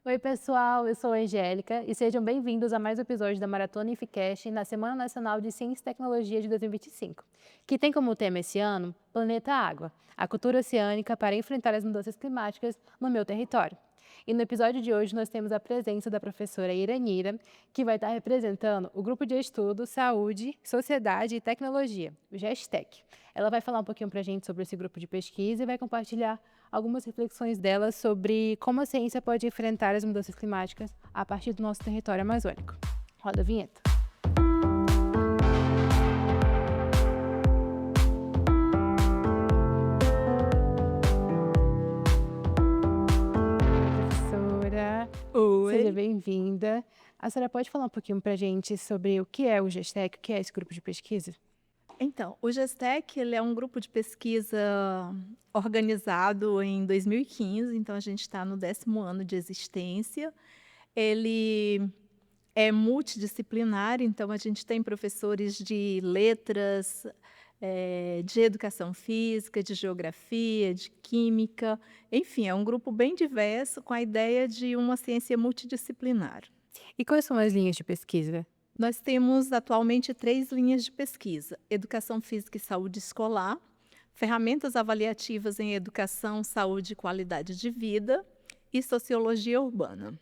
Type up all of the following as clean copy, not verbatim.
Oi, pessoal, eu sou a Angélica e sejam bem-vindos a mais um episódio da Maratona IFCast na Semana Nacional de Ciência e Tecnologia de 2025, que tem como tema esse ano Planeta Água, a cultura oceânica para enfrentar as mudanças climáticas no meu território. E no episódio de hoje nós temos a presença da professora Iranira, que vai estar representando o Grupo de Estudo Saúde, Sociedade e Tecnologia, o GESTEC. Ela vai falar um pouquinho para a gente sobre esse grupo de pesquisa e vai compartilhar algumas reflexões dela sobre como a ciência pode enfrentar as mudanças climáticas a partir do nosso território amazônico. Roda a vinheta. Professora, seja Oi. bem-vinda. A senhora pode falar um pouquinho para a gente sobre o que é o GESTEC, o que é esse grupo de pesquisa? Então, o GESTEC, ele é um grupo de pesquisa organizado em 2015, então a gente está no 10º ano de existência. Ele é multidisciplinar, então a gente tem professores de letras, de educação física, de geografia, de química, enfim, é um grupo bem diverso com a ideia de uma ciência multidisciplinar. E quais são as linhas de pesquisa? Nós temos atualmente 3 linhas de pesquisa: educação física e saúde escolar, ferramentas avaliativas em educação, saúde e qualidade de vida e sociologia urbana.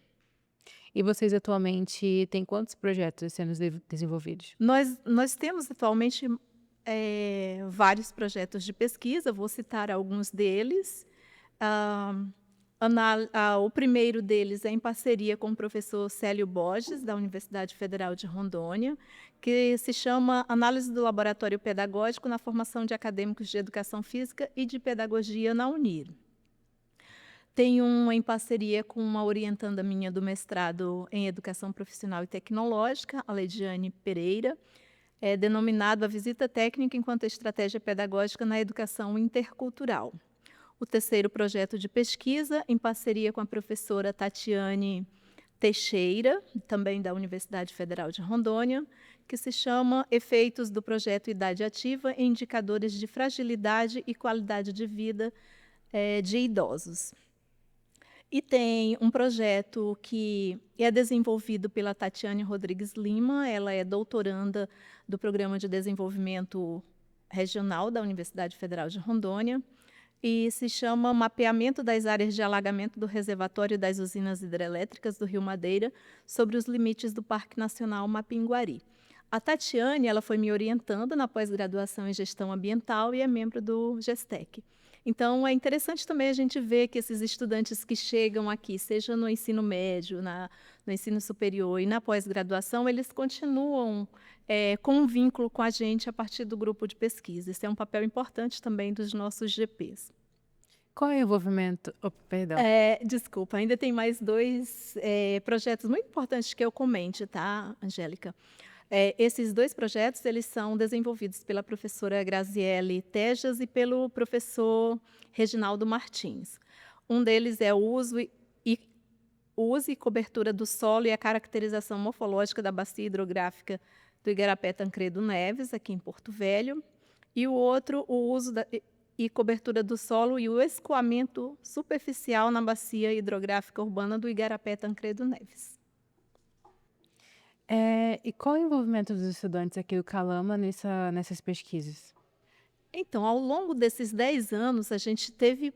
E vocês atualmente têm quantos projetos sendo desenvolvidos? Nós temos atualmente, vários projetos de pesquisa, vou citar alguns deles. Ah, o primeiro deles é em parceria com o professor Célio Borges, da Universidade Federal de Rondônia, que se chama Análise do Laboratório Pedagógico na Formação de Acadêmicos de Educação Física e de Pedagogia na Unir. Tem um em parceria com uma orientanda minha do mestrado em Educação Profissional e Tecnológica, a Leidiane Pereira, denominado A Visita Técnica enquanto Estratégia Pedagógica na Educação Intercultural. O terceiro projeto de pesquisa, em parceria com a professora Tatiane Teixeira, também da Universidade Federal de Rondônia, que se chama Efeitos do Projeto Idade Ativa em Indicadores de Fragilidade e Qualidade de Vida de Idosos. E tem um projeto que é desenvolvido pela Tatiane Rodrigues Lima, ela é doutoranda do Programa de Desenvolvimento Regional da Universidade Federal de Rondônia, e se chama Mapeamento das áreas de alagamento do reservatório das usinas hidrelétricas do Rio Madeira sobre os limites do Parque Nacional Mapinguari. A Tatiane, ela foi me orientando na pós-graduação em gestão ambiental e é membro do GESTEC. Então, é interessante também a gente ver que esses estudantes que chegam aqui, seja no ensino médio, no ensino superior e na pós-graduação, eles continuam com um vínculo com a gente a partir do grupo de pesquisa. Esse é um papel importante também dos nossos GPs. Qual é o envolvimento? Oh, perdão. Desculpa, ainda tem mais 2 projetos muito importantes que eu comente, tá, Angélica? Esses 2 projetos, eles são desenvolvidos pela professora Graziele Tejas e pelo professor Reginaldo Martins. Um deles é o uso e cobertura do solo e a caracterização morfológica da bacia hidrográfica do Igarapé Tancredo Neves, aqui em Porto Velho, e o outro, o uso e cobertura do solo e o escoamento superficial na bacia hidrográfica urbana do Igarapé Tancredo Neves. E qual é o envolvimento dos estudantes aqui do Calama nessas pesquisas? Então, ao longo desses 10 anos, a gente teve,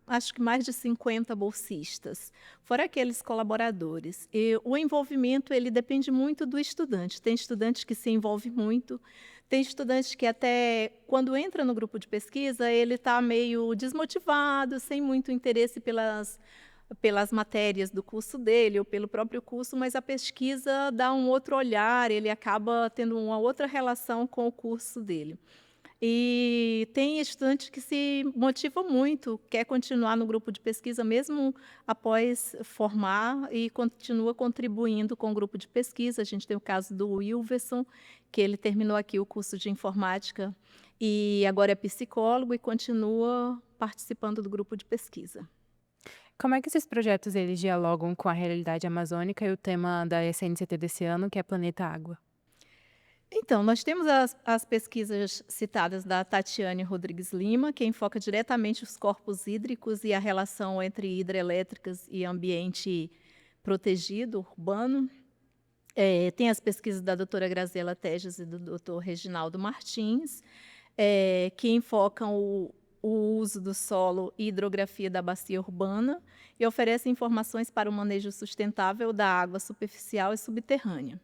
acho que mais de 50 bolsistas, fora aqueles colaboradores. E o envolvimento, ele depende muito do estudante. Tem estudante que se envolve muito, tem estudante que até, quando entra no grupo de pesquisa, ele está meio desmotivado, sem muito interesse pelas matérias do curso dele ou pelo próprio curso, mas a pesquisa dá um outro olhar, ele acaba tendo uma outra relação com o curso dele. E tem estudante que se motiva muito, quer continuar no grupo de pesquisa mesmo após formar e continua contribuindo com o grupo de pesquisa. A gente tem o caso do Wilverson, que ele terminou aqui o curso de informática e agora é psicólogo e continua participando do grupo de pesquisa. Como é que esses projetos eles dialogam com a realidade amazônica e o tema da SNCT desse ano, que é Planeta Água? Então, nós temos as pesquisas citadas da Tatiane Rodrigues Lima, que enfoca diretamente os corpos hídricos e a relação entre hidrelétricas e ambiente protegido, urbano. Tem as pesquisas da doutora Graziela Tejas e do doutor Reginaldo Martins, que enfocam o uso do solo e hidrografia da bacia urbana e oferecem informações para o manejo sustentável da água superficial e subterrânea.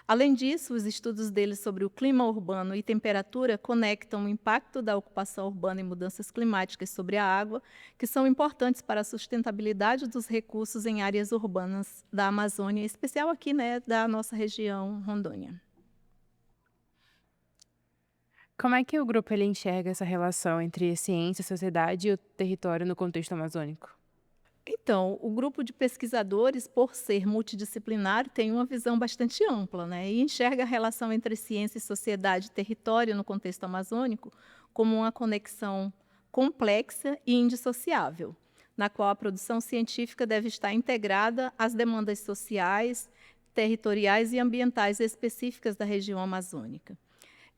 Além disso, os estudos deles sobre o clima urbano e temperatura conectam o impacto da ocupação urbana e mudanças climáticas sobre a água, que são importantes para a sustentabilidade dos recursos em áreas urbanas da Amazônia, em especial aqui, né, da nossa região Rondônia. Como é que o grupo ele enxerga essa relação entre ciência, sociedade e o território no contexto amazônico? Então, o grupo de pesquisadores, por ser multidisciplinar, tem uma visão bastante ampla, né, e enxerga a relação entre ciência, sociedade e território no contexto amazônico como uma conexão complexa e indissociável, na qual a produção científica deve estar integrada às demandas sociais, territoriais e ambientais específicas da região amazônica.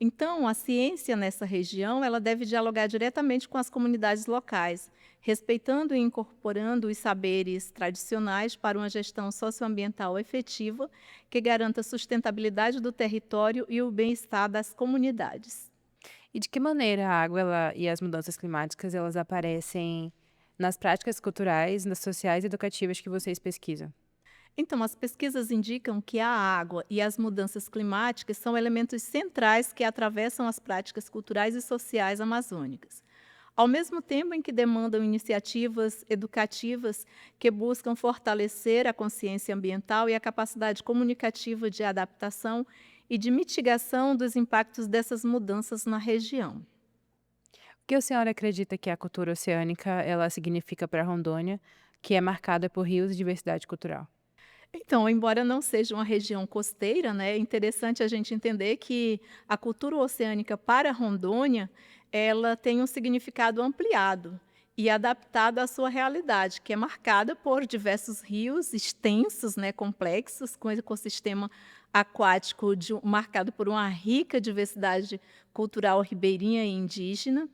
Então, a ciência nessa região, ela deve dialogar diretamente com as comunidades locais, respeitando e incorporando os saberes tradicionais para uma gestão socioambiental efetiva que garanta a sustentabilidade do território e o bem-estar das comunidades. E de que maneira a água e as mudanças climáticas elas aparecem nas práticas culturais, nas sociais e educativas que vocês pesquisam? Então, as pesquisas indicam que a água e as mudanças climáticas são elementos centrais que atravessam as práticas culturais e sociais amazônicas. Ao mesmo tempo em que demandam iniciativas educativas que buscam fortalecer a consciência ambiental e a capacidade comunicativa de adaptação e de mitigação dos impactos dessas mudanças na região. O que a senhora acredita que a cultura oceânica ela significa para Rondônia, que é marcada por rios e diversidade cultural? Então, embora não seja uma região costeira, né, é interessante a gente entender que a cultura oceânica para Rondônia, ela tem um significado ampliado e adaptado à sua realidade, que é marcada por diversos rios extensos, né, complexos, com ecossistema aquático marcado por uma rica diversidade cultural ribeirinha e indígena.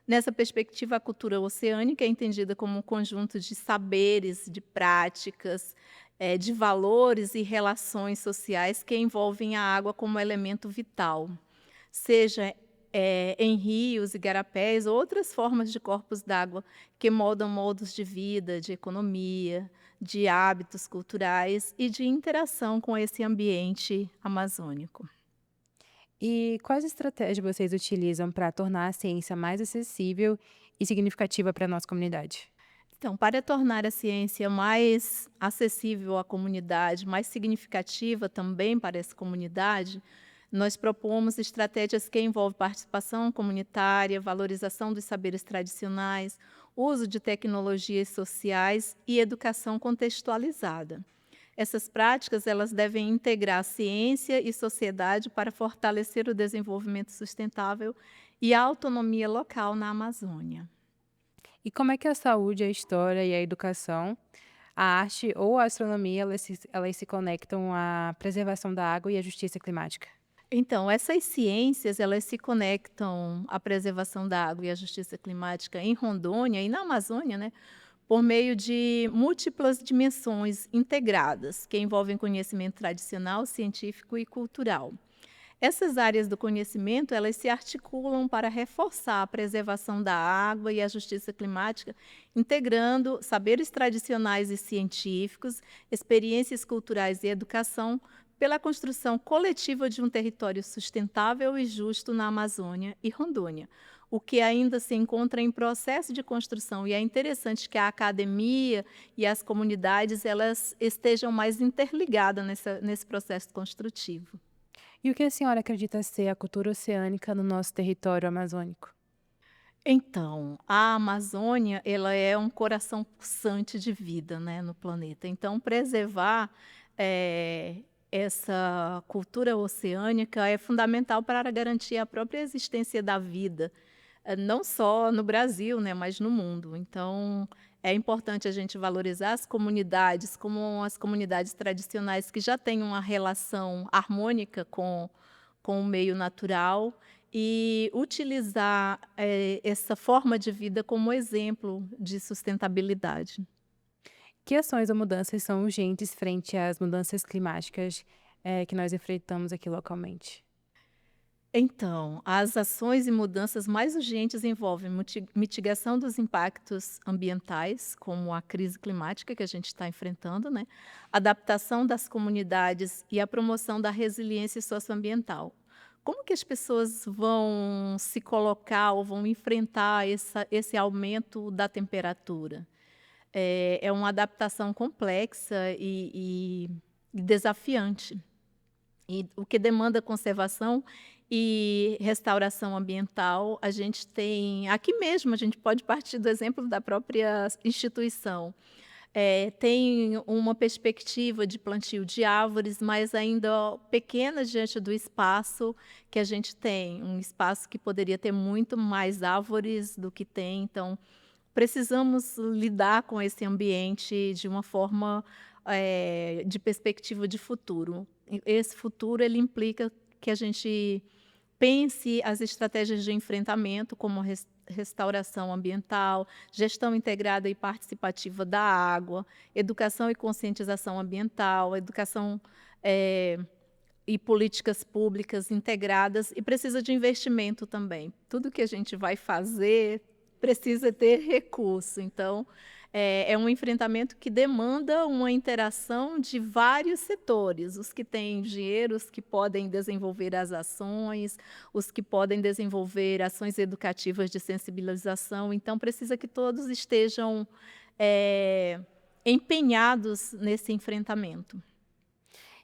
Nessa perspectiva, a cultura oceânica é entendida como um conjunto de saberes, de práticas, de valores e relações sociais que envolvem a água como elemento vital, seja em rios, igarapés ou outras formas de corpos d'água que moldam modos de vida, de economia, de hábitos culturais e de interação com esse ambiente amazônico. E quais estratégias vocês utilizam para tornar a ciência mais acessível e significativa para a nossa comunidade? Então, para tornar a ciência mais acessível à comunidade, mais significativa também para essa comunidade, nós propomos estratégias que envolvem participação comunitária, valorização dos saberes tradicionais, uso de tecnologias sociais e educação contextualizada. Essas práticas elas devem integrar ciência e sociedade para fortalecer o desenvolvimento sustentável e a autonomia local na Amazônia. E como é que a saúde, a história e a educação, a arte ou a astronomia, elas se conectam à preservação da água e à justiça climática? Então, essas ciências, elas se conectam à preservação da água e à justiça climática em Rondônia e na Amazônia, né, por meio de múltiplas dimensões integradas, que envolvem conhecimento tradicional, científico e cultural. Essas áreas do conhecimento, elas se articulam para reforçar a preservação da água e a justiça climática, integrando saberes tradicionais e científicos, experiências culturais e educação, pela construção coletiva de um território sustentável e justo na Amazônia e Rondônia, o que ainda se encontra em processo de construção. E é interessante que a academia e as comunidades elas estejam mais interligadas nesse processo construtivo. E o que a senhora acredita ser a cultura oceânica no nosso território amazônico? Então, a Amazônia, ela é um coração pulsante de vida, né, no planeta. Então, preservar, essa cultura oceânica é fundamental para garantir a própria existência da vida, não só no Brasil, né, mas no mundo. Então, é importante a gente valorizar as comunidades, como as comunidades tradicionais que já têm uma relação harmônica com o meio natural e utilizar essa forma de vida como exemplo de sustentabilidade. Que ações ou mudanças são urgentes frente às mudanças climáticas, que nós enfrentamos aqui localmente? Então, as ações e mudanças mais urgentes envolvem mitigação dos impactos ambientais, como a crise climática que a gente está enfrentando, né? Adaptação das comunidades e a promoção da resiliência socioambiental. Como que as pessoas vão se colocar ou vão enfrentar esse aumento da temperatura? É uma adaptação complexa e desafiante. E o que demanda conservação e restauração ambiental, a gente tem aqui mesmo, a gente pode partir do exemplo da própria instituição. Tem uma perspectiva de plantio de árvores, mas ainda pequena diante do espaço que a gente tem, um espaço que poderia ter muito mais árvores do que tem, então precisamos lidar com esse ambiente de uma forma, de perspectiva de futuro. E esse futuro ele implica que a gente pense as estratégias de enfrentamento, como restauração ambiental, gestão integrada e participativa da água, educação e conscientização ambiental, educação, e políticas públicas integradas, e precisa de investimento também. Tudo que a gente vai fazer precisa ter recurso. Então, é um enfrentamento que demanda uma interação de vários setores, os que têm dinheiro, os que podem desenvolver as ações, os que podem desenvolver ações educativas de sensibilização. Então, precisa que todos estejam empenhados nesse enfrentamento.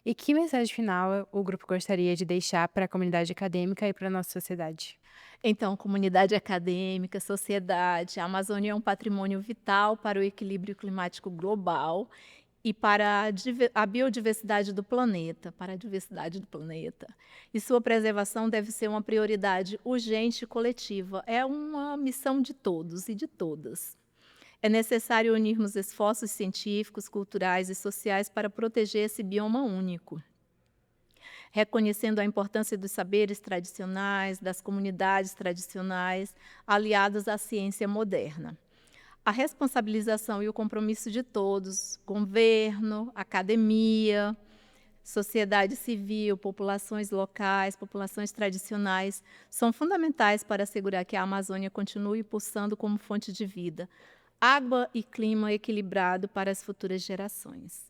E que mensagem final o grupo gostaria de deixar para a comunidade acadêmica e para a nossa sociedade? Então, comunidade acadêmica, sociedade, a Amazônia é um patrimônio vital para o equilíbrio climático global e para a biodiversidade do planeta, para a diversidade do planeta. E sua preservação deve ser uma prioridade urgente e coletiva. É uma missão de todos e de todas. É necessário unirmos esforços científicos, culturais e sociais para proteger esse bioma único, reconhecendo a importância dos saberes tradicionais, das comunidades tradicionais, aliados à ciência moderna. A responsabilização e o compromisso de todos, governo, academia, sociedade civil, populações locais, populações tradicionais, são fundamentais para assegurar que a Amazônia continue pulsando como fonte de vida, água e clima equilibrado para as futuras gerações.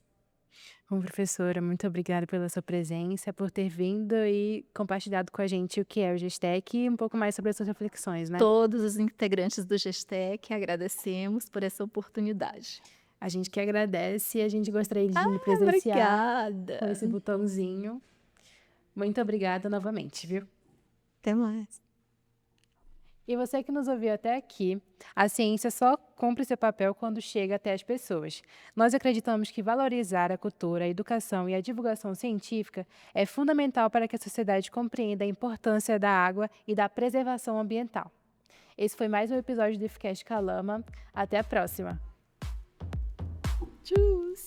Bom, professora, muito obrigada pela sua presença, por ter vindo e compartilhado com a gente o que é o Gestec e um pouco mais sobre as suas reflexões, né? Todos os integrantes do Gestec agradecemos por essa oportunidade. A gente que agradece e a gente gostaria de lhe presentear Obrigada. com esse botãozinho. Muito obrigada novamente, viu? Até mais. E você que nos ouviu até aqui, a ciência só cumpre seu papel quando chega até as pessoas. Nós acreditamos que valorizar a cultura, a educação e a divulgação científica é fundamental para que a sociedade compreenda a importância da água e da preservação ambiental. Esse foi mais um episódio do IFCast Calama. Até a próxima! Tschüss.